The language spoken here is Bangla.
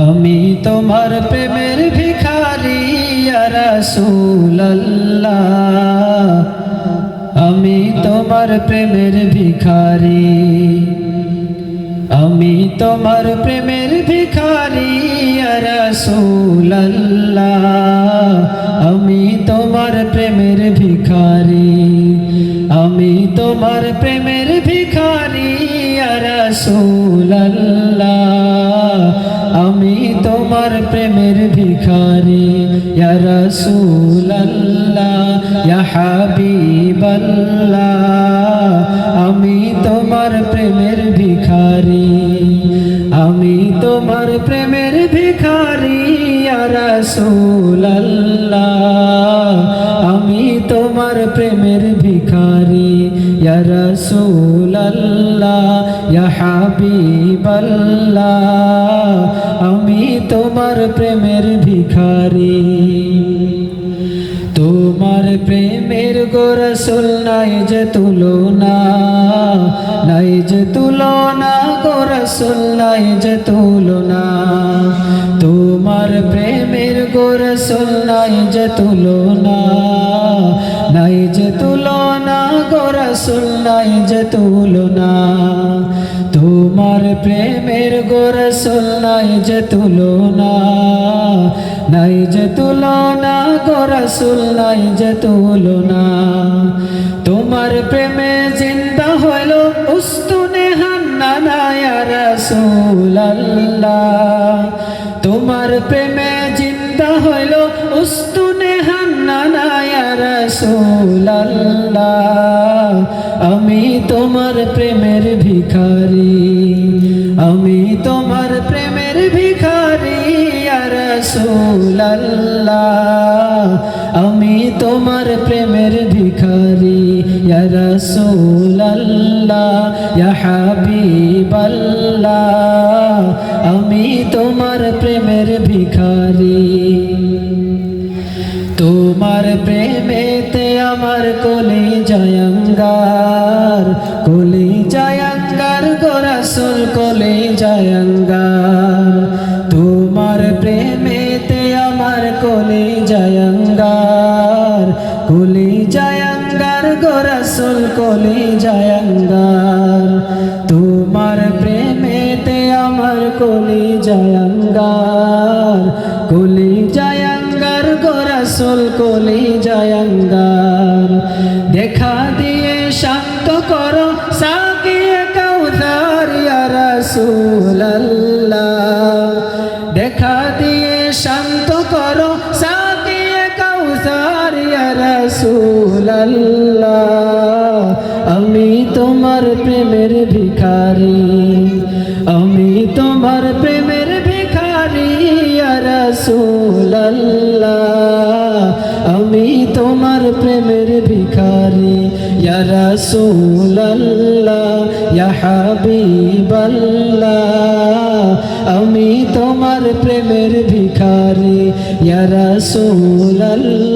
আমি তোমার প্রেমের ভিখারি ইয়া রাসূলুল্লাহ, আমি তোমার প্রেমের ভিখারি, আমি তোমার প্রেমের ভিখারি ইয়া রাসূলুল্লাহ, আমি তোমার প্রেমের ভিখারি, আমি তোমার প্রেমের ভিখারি ইয়া রাসূলুল্লাহ, আমি তোমার প্রেমের ভিখারি ইয়া রাসূলুল্লাহ, ইয়া হাবিবাল্লাহ, আমি তোমার প্রেমের ভিখারি, আমি তোমার প্রেমের ভিখারি ইয়া রাসূলুল্লাহ, আমি তোমার প্রেমের ভিখারি ইয়া রাসূলুল্লাহ, ইয়া হাবিবাল্লাহ, আমি তোমার প্রেমের ভিখারি। তোমার প্রেমের গো রাসূল নাই যে তুলনা, নাই যে তুলনা গো রাসূল নাই যে তুলনা, তোমার প্রেমের গো রাসূল নাই যে তুলনা, নাই যে তুলনা গো রাসূল নাই যে তুলনা, তোমার প্রেমের গো রাসূল নাই যে তুলনা, নাই যে তুলনা গো রাসূল নাই যে তুলনা, তোমার প্রেমে জিন্দা হইল উস্তুনে হান্নানা ইয়া রাসূলুল্লাহ, তোমার প্রেমে জিন্দা হইল উস্তুনে হান্নানা ইয়া রাসূলুল্লাহ, আমি তোমার প্রেমের ভিখারি, আমি তোমার প্রেমের ভিখারি ইয়া রাসূলুল্লাহ, আমি তোমার প্রেমের ভিখারি ইয়া রাসূলুল্লাহ, ইয়া হাবিবাল্লাহ, আমি তোমার প্রেমের ভিখারি। তোমার প্রেমেতে আমার কলিজায় আঙ্গার, কলিজায় আঙ্গার গো রাসূল কলিজায় আঙ্গার, তোমার প্রেমেতে আমার কলিজায় আঙ্গার, কলিজায় আঙ্গার গো রাসূল কলিজায় আঙ্গার, তোমার প্রেমেতে আমার কলিজায় আঙ্গার, কলিজায় আঙ্গার গো রাসূল কলিজায় আঙ্গার, দেখা দিয়ে শান্ত করো সাকিয়ে কাউসার ইয়া রাসূলুল্লাহ, দেখা দিয়ে শান্ত করো সাকিয়ে কাউসার ইয়া রাসূলুল্লাহ, আমি তোমার প্রেমের ভিখারি, আমি তোমার প্রেমের ভিখারি ইয়া রাসূলুল্লাহ, আমি তোমার প্রেমের ভিখারি ইয়া রাসূলুল্লাহ, ইয়া হাবিবাল্লাহ, আমি তোমার প্রেমের ভিখারি ইয়া রাসূলুল্লাহ।